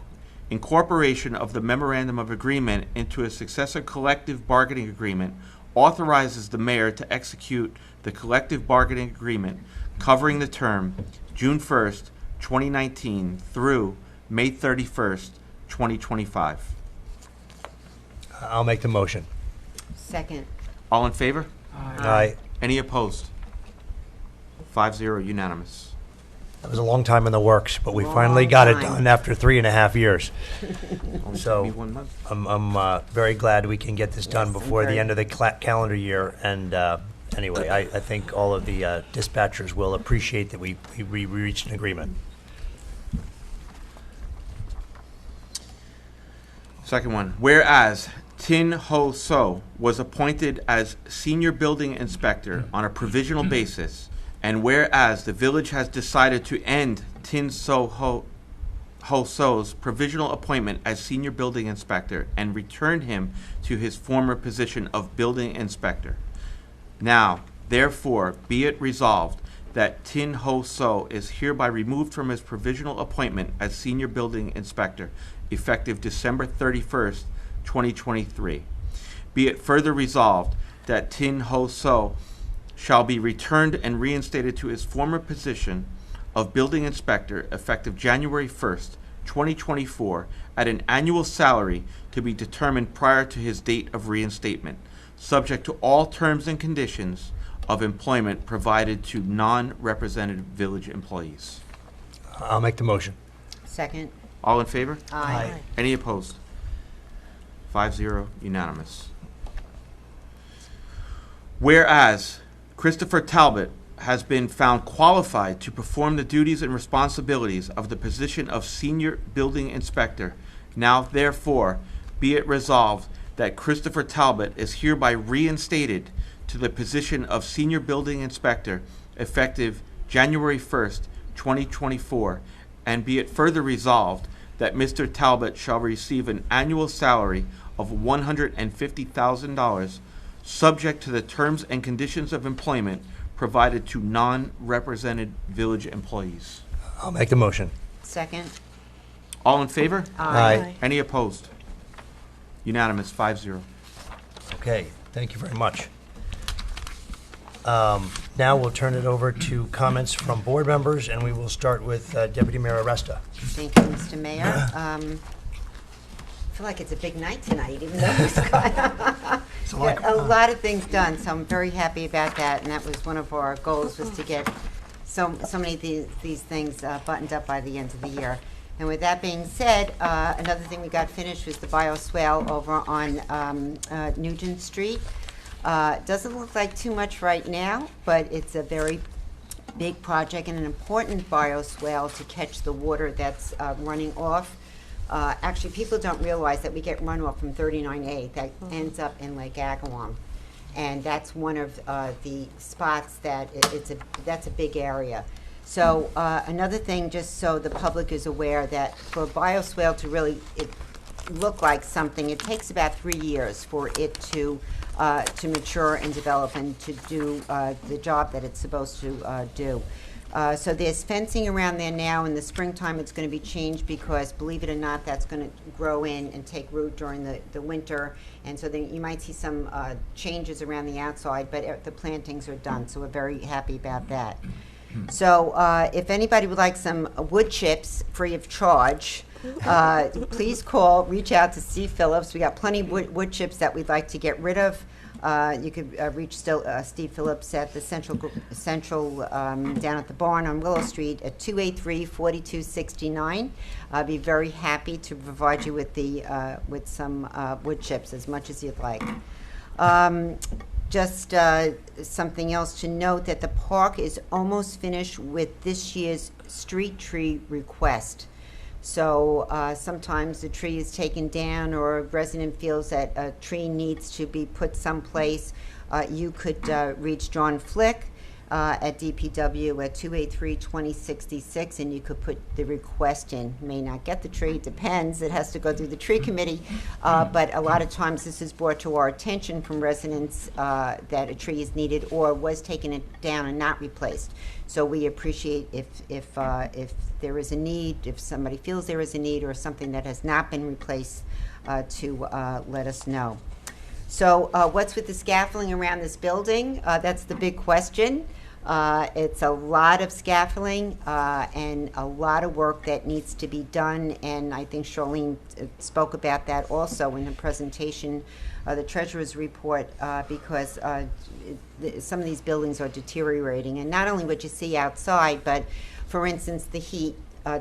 incorporation of the memorandum of agreement into a successor collective bargaining agreement, authorizes the mayor to execute the collective bargaining agreement covering the term June 1st, 2019 through May 31st, 2025. I'll make the motion. Second. All in favor? Aye. Any opposed? 5-0, unanimous. That was a long time in the works, but we finally got it Long time. done after 3.5 years. Only So- took me 1 month. I'm very glad we can get this done Yes, I'm before the very- end of the calendar year. And anyway, I think all of the dispatchers will appreciate that we reached an agreement. Second one, whereas Tin Ho So was appointed as senior building inspector on a provisional basis, and whereas the village has decided to end Tin Ho So's provisional appointment as senior building inspector and return him to his former position of building inspector. Now, therefore, be it resolved that Tin Ho So is hereby removed from his provisional appointment as Senior Building Inspector, effective December 31st, 2023. Be it further resolved that Tin Ho So shall be returned and reinstated to his former position of Building Inspector, effective January 1st, 2024, at an annual salary to be determined prior to his date of reinstatement, subject to all terms and conditions of employment provided to non-represented village employees. I'll make the motion. Second. All in favor? Aye. Any opposed? 5-0, unanimous. Whereas Christopher Talbot has been found qualified to perform the duties and responsibilities of the position of Senior Building Inspector, now therefore be it resolved that Christopher Talbot is hereby reinstated to the position of Senior Building Inspector, effective January 1st, 2024, and be it further resolved that Mr. Talbot shall receive an annual salary of $150,000, subject to the terms and conditions of employment provided to non-represented village employees. I'll make the motion. Second. All in favor? Aye. Any opposed? Unanimous, 5-0. Okay, thank you very much. Now we'll turn it over to comments from board members, and we will start with Deputy Mayor Aresta. Thank you, Mr. Mayor. I feel like it's a big night tonight, even though it's got a lot of things done, so I'm very happy about that, and that was one of our goals, was to get so many of these things buttoned up by the end of the year. And with that being said, another thing we got finished was the bioswale over on Nugent Street. Doesn't look like too much right now, but it's a very big project and an important bioswale to catch the water that's running off. Actually, people don't realize that we get runoff from 39A that ends up in Lake Agawam. And that's one of the spots that that's a big area. So another thing, just so the public is aware, that for a bioswale to really look like something, it takes about 3 years for it to mature and develop and to do the job that it's supposed to do. So there's fencing around there now. In the springtime, it's going to be changed because, believe it or not, that's going to grow in and take root during the winter. And so then you might see some changes around the outside, but the plantings are done. So we're very happy about that. So if anybody would like some wood chips free of charge, please reach out to Steve Phillips. We got plenty of wood chips that we'd like to get rid of. You could reach Steve Phillips at the Central down at the barn on Willow Street at 283-4269. I'd be very happy to provide you with some wood chips, as much as you'd like. Just something else to note, that the park is almost finished with this year's street tree request. So sometimes the tree is taken down, or a resident feels that a tree needs to be put someplace. You could reach John Flick at DPW at 283-2066, and you could put the request in. May not get the tree, depends. It has to go through the tree committee. But a lot of times this is brought to our attention from residents that a tree is needed or was taken down and not replaced. So we appreciate if there is a need, if somebody feels there is a need or something that has not been replaced, to let us know. So what's with the scaffolding around this building? That's the big question. It's a lot of scaffolding and a lot of work that needs to be done, and I think Charlene spoke about that also in the presentation, the treasurer's report, because some of these buildings are deteriorating, and not only what you see outside, but for instance the heat.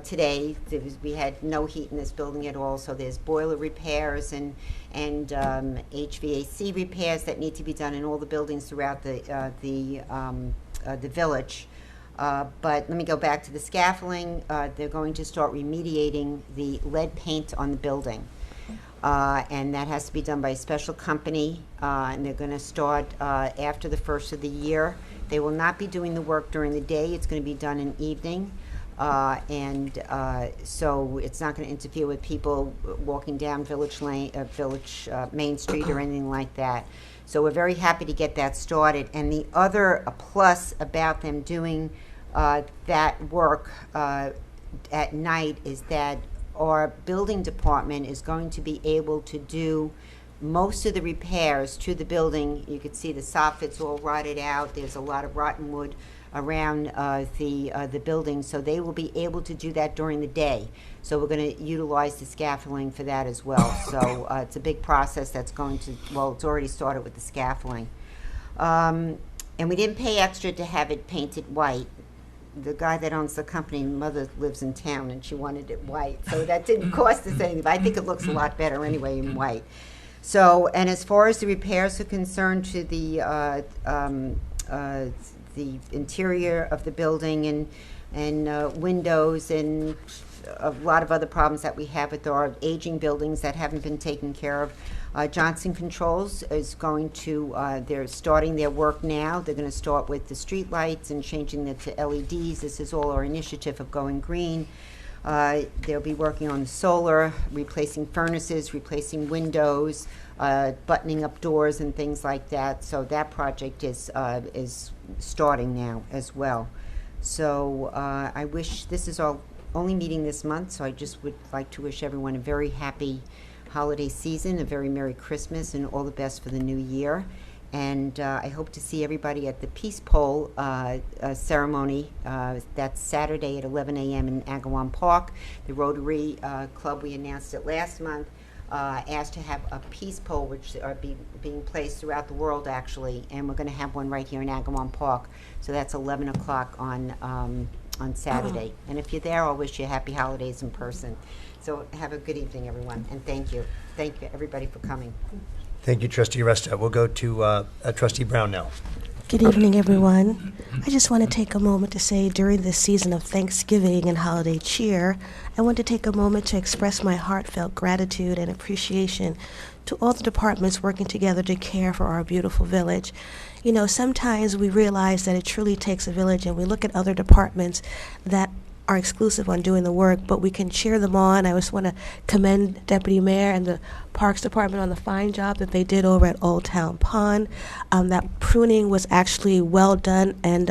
Today we had no heat in this building at all, so there's boiler repairs and HVAC repairs that need to be done in all the buildings throughout the village. But let me go back to the scaffolding. They're going to start remediating the lead paint on the building. And that has to be done by a special company, and they're going to start after the first of the year. They will not be doing the work during the day. It's going to be done in evening. So it's not going to interfere with people walking down Village Main Street or anything like that. So we're very happy to get that started. And the other plus about them doing that work at night is that our building department is going to be able to do most of the repairs to the building. You can see the soffits all rotted out. There's a lot of rotten wood around the building, so they will be able to do that during the day. So we're going to utilize the scaffolding for that as well. So it's a big process that's going to, well, it's already started with the scaffolding. And we didn't pay extra to have it painted white. The guy that owns the company, mother lives in town, and she wanted it white. So that didn't cost us anything, but I think it looks a lot better anyway in white. So, and as far as the repairs are concerned to the interior of the building and windows and a lot of other problems that we have with our aging buildings that haven't been taken care of, Johnson Controls is going to, they're starting their work now. They're going to start with the street lights and changing them to LEDs. This is all our initiative of going green. They'll be working on the solar, replacing furnaces, replacing windows, buttoning up doors and things like that. So that project is starting now as well. So I wish, this is our only meeting this month, so I just would like to wish everyone a very happy holiday season, a very Merry Christmas, and all the best for the new year. And I hope to see everybody at the Peace Pole ceremony. That's Saturday at 11 a.m. in Agawam Park. The Rotary Club, we announced it last month, asked to have a peace pole, which are being placed throughout the world, actually. And we're going to have one right here in Agawam Park. So that's 11 o'clock on Saturday. And if you're there, I'll wish you happy holidays in person. So have a good evening, everyone, and thank you. Thank you, everybody, for coming. Thank you, Trustee Resta. We'll go to Trustee Brown now. Good evening, everyone. I just want to take a moment to say during this season of Thanksgiving and holiday cheer, I want to take a moment to express my heartfelt gratitude and appreciation to all the departments working together to care for our beautiful village. You know, sometimes we realize that it truly takes a village, and we look at other departments that are exclusive on doing the work, but we can cheer them on. I just want to commend Deputy Mayor and the Parks Department on the fine job that they did over at Old Town Pond. That pruning was actually well done, and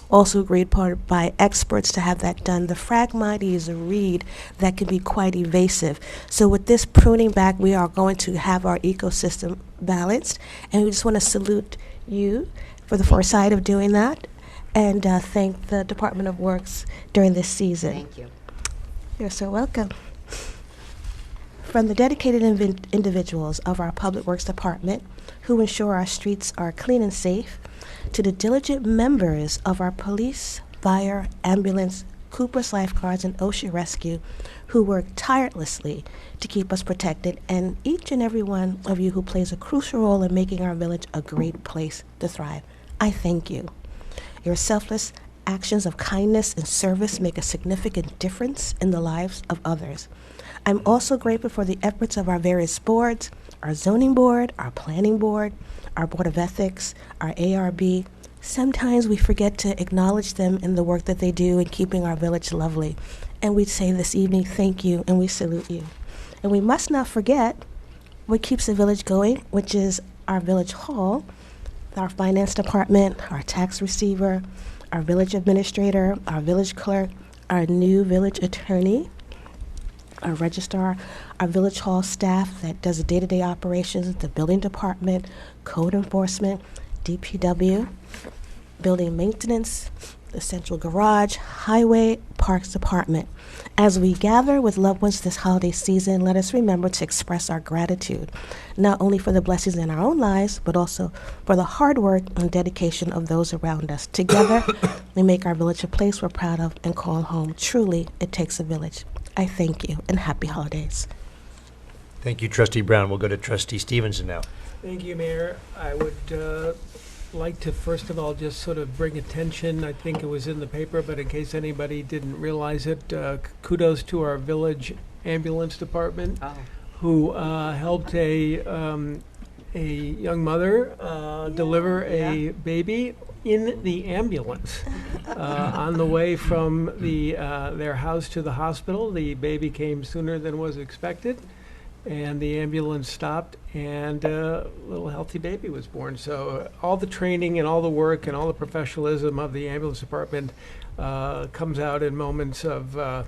also agreed by experts to have that done. The Phragmite is a reed that can be quite evasive. So with this pruning back, we are going to have our ecosystem balanced, and we just want to salute you for the foresight of doing that, and thank the Department of Works during this season. Thank you. You're so welcome. From the dedicated individuals of our Public Works Department who ensure our streets are clean and safe, to the diligent members of our police, fire, ambulance, Cooper's Lifeguards, and OSHA Rescue who work tirelessly to keep us protected, and each and every one of you who plays a crucial role in making our village a great place to thrive. I thank you. Your selfless actions of kindness and service make a significant difference in the lives of others. I'm also grateful for the efforts of our various boards, our zoning board, our planning board, our Board of Ethics, our ARB. Sometimes we forget to acknowledge them in the work that they do in keeping our village lovely. And we say this evening, thank you, and we salute you. And we must not forget what keeps the village going, which is our village hall, our finance department, our tax receiver, our village administrator, our village clerk, our new village attorney, our registrar, our village hall staff that does the day-to-day operations, the building department, code enforcement, DPW, building maintenance, the central garage, highway, parks department. As we gather with loved ones this holiday season, let us remember to express our gratitude, not only for the blessings in our own lives, but also for the hard work and dedication of those around us. Together, we make our village a place we're proud of and call home. Truly, it takes a village. I thank you, and happy holidays. Thank you, Trustee Brown. We'll go to Trustee Stevenson now. Thank you, Mayor. I would like to first of all just sort of bring attention, I think it was in the paper, but in case anybody didn't realize it, kudos to our village ambulance department who helped a young mother deliver a baby in the ambulance on the way from their house to the hospital. The baby came sooner than was expected. and the ambulance stopped, and a little healthy baby was born. So all the training and all the work and all the professionalism of the ambulance department comes out in moments of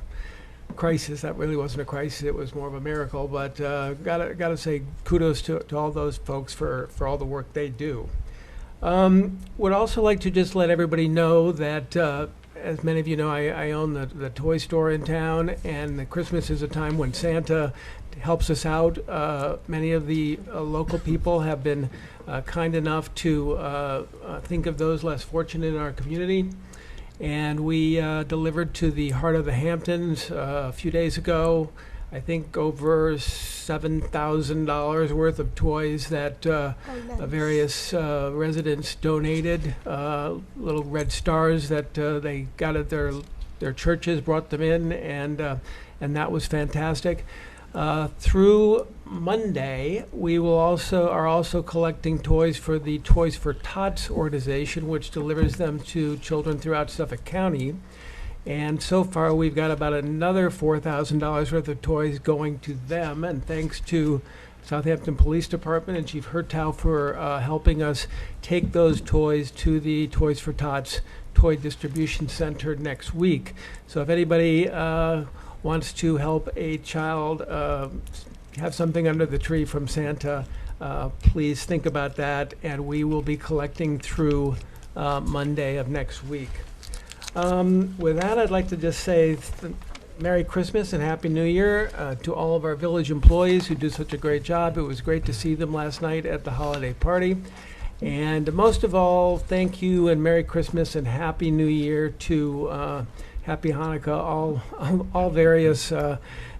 crisis. That really wasn't a crisis; it was more of a miracle. But gotta say kudos to all those folks for all the work they do. Would also like to just let everybody know that, as many of you know, I own the toy store in town, and the Christmas is a time when Santa helps us out. Many of the local people have been kind enough to think of those less fortunate in our community. And we delivered to the Heart of the Hamptons a few days ago, I think over $7,000 worth of toys that various residents donated, little red stars that they got at their churches, brought them in, and that was fantastic. Through Monday, we are also collecting toys for the Toys for Tots organization, which delivers them to children throughout Suffolk County. And so far, we've got about another $4,000 worth of toys going to them. And thanks to Southampton Police Department and Chief Hertow for helping us take those toys to the Toys for Tots Toy Distribution Center next week. So if anybody wants to help a child have something under the tree from Santa, please think about that. And we will be collecting through Monday of next week. With that, I'd like to just say Merry Christmas and Happy New Year to all of our village employees who do such a great job. It was great to see them last night at the holiday party. And most of all, thank you and Merry Christmas and Happy New Year to Happy Hanukkah, all various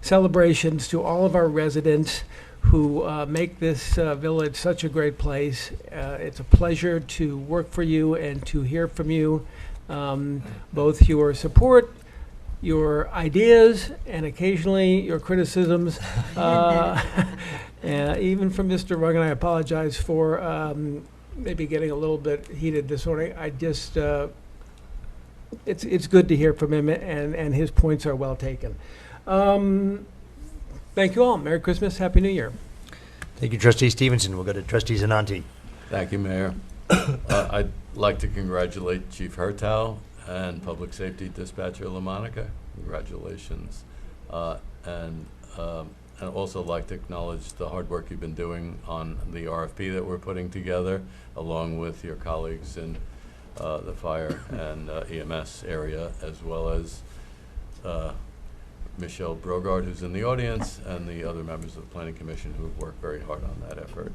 celebrations to all of our residents who make this village such a great place. It's a pleasure to work for you and to hear from you. Both your support, your ideas, and occasionally your criticisms. Even from Mr. Rugg, and I apologize for maybe getting a little bit heated this morning. I just, it's good to hear from him, and his points are well taken. Thank you all. Merry Christmas, Happy New Year. Thank you, Trustee Stevenson. We'll go to Trustee Zananti. Thank you, Mayor. I'd like to congratulate Chief Hertow and Public Safety Dispatcher LaMonica. Congratulations. And I'd also like to acknowledge the hard work you've been doing on the RFP that we're putting together, along with your colleagues in the fire and EMS area, as well as Michelle Brogard, who's in the audience, and the other members of the Planning Commission who have worked very hard on that effort.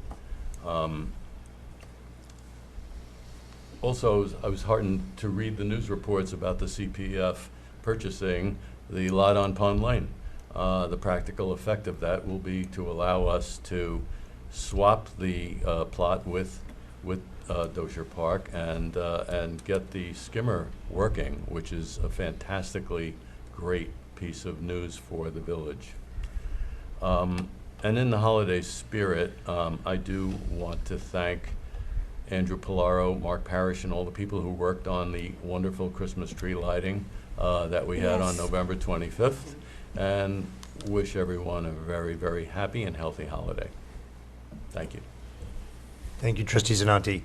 Also, I was heartened to read the news reports about the CPF purchasing the lot on Pond Lane. The practical effect of that will be to allow us to swap the plot with Dozier Park and get the skimmer working, which is a fantastically great piece of news for the village. And in the holiday spirit, I do want to thank Andrew Polaro, Mark Parrish, and all the people who worked on the wonderful Christmas tree lighting that we had on November 25th, and wish everyone a very, very happy and healthy holiday. Thank you. Thank you, Trustee Zananti.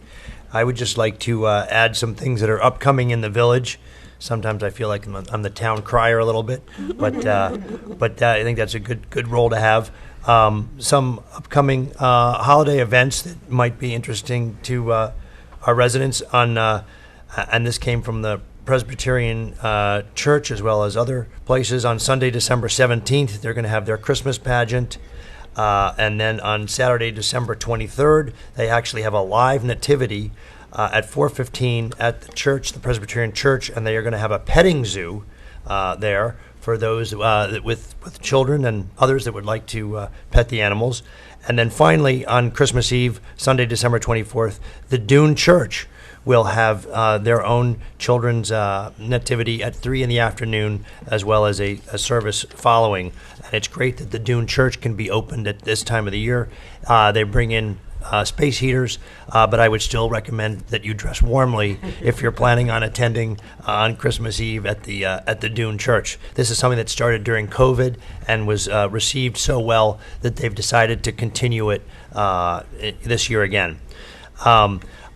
I would just like to add some things that are upcoming in the village. Sometimes I feel like I'm the town crier a little bit, but I think that's a good role to have. Some upcoming holiday events that might be interesting to our residents and this came from the Presbyterian Church as well as other places. On Sunday, December 17th, they're going to have their Christmas pageant. And then on Saturday, December 23rd, they actually have a live nativity at 4:15 at the church, the Presbyterian Church, and they are going to have a petting zoo there for those with children and others that would like to pet the animals. And then finally, on Christmas Eve, Sunday, December 24th, the Dune Church will have their own children's nativity at 3 in the afternoon, as well as a service following. And it's great that the Dune Church can be opened at this time of the year. They bring in space heaters, but I would still recommend that you dress warmly if you're planning on attending on Christmas Eve at the Dune Church. This is something that started during COVID and was received so well that they've decided to continue it this year again.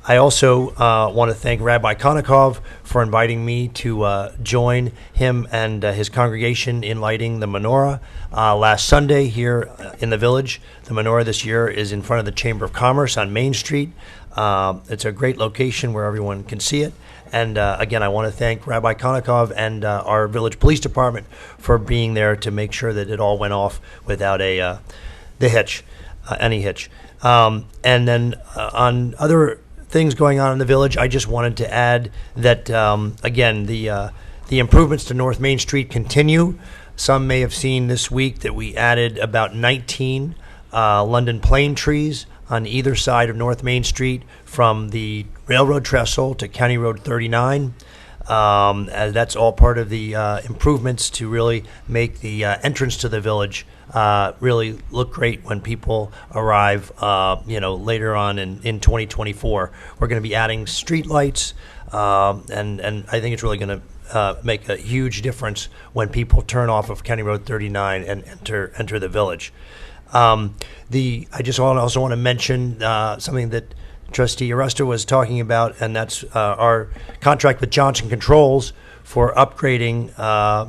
I also want to thank Rabbi Konnikov for inviting me to join him and his congregation in lighting the menorah last Sunday here in the village. The menorah this year is in front of the Chamber of Commerce on Main Street. It's a great location where everyone can see it. And again, I want to thank Rabbi Konnikov and our village police department for being there to make sure that it all went off without any hitch. And then on other things going on in the village, I just wanted to add that, again, the improvements to North Main Street continue. Some may have seen this week that we added about 19 London plane trees on either side of North Main Street from the railroad trestle to County Road 39. That's all part of the improvements to really make the entrance to the village really look great when people arrive, later on in 2024. We're going to be adding street lights, and I think it's really going to make a huge difference when people turn off of County Road 39 and enter the village. I just also want to mention something that Trustee Aresta was talking about, and that's our contract with Johnson Controls for upgrading,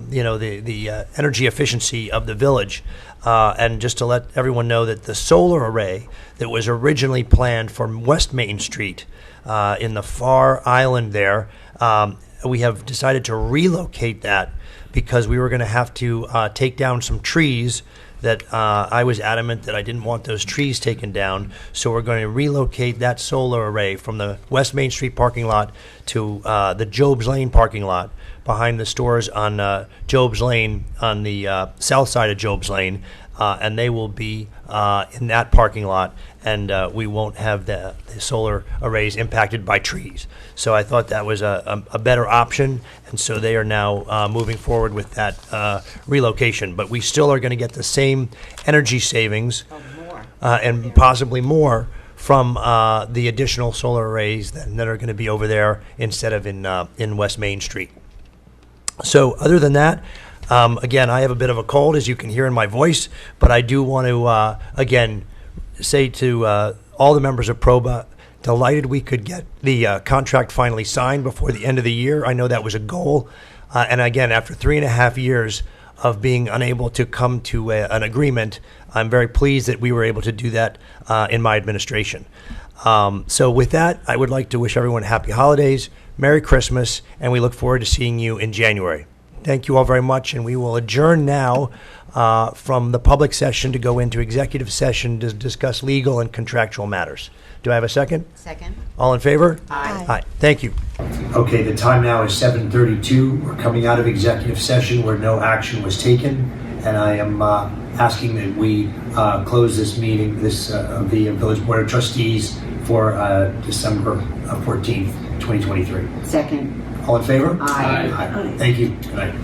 the energy efficiency of the village. And just to let everyone know that the solar array that was originally planned for West Main Street in the far island there, we have decided to relocate that because we were going to have to take down some trees that I was adamant that I didn't want those trees taken down. So we're going to relocate that solar array from the West Main Street parking lot to the Job's Lane parking lot behind the stores on Job's Lane on the south side of Job's Lane. And they will be in that parking lot, and we won't have the solar arrays impacted by trees. So I thought that was a better option, and so they are now moving forward with that relocation. But we still are going to get the same energy savings and possibly more from the additional solar arrays that are going to be over there instead of in West Main Street. So other than that, again, I have a bit of a cold, as you can hear in my voice, but I do want to, again, say to all the members of PROBA, delighted we could get the contract finally signed before the end of the year. I know that was a goal. And again, after 3.5 years of being unable to come to an agreement, I'm very pleased that we were able to do that in my administration. So with that, I would like to wish everyone happy holidays, Merry Christmas, and we look forward to seeing you in January. Thank you all very much, and we will adjourn now from the public session to go into executive session to discuss legal and contractual matters. Do I have a second? Second. All in favor? Aye. Aye. Thank you. Okay, the time now is 7:32. We're coming out of executive session where no action was taken, and I am asking that we close this meeting, of the Village Board of Trustees for December 14th, 2023. Second. All in favor? Aye. Aye. Thank you. Good night.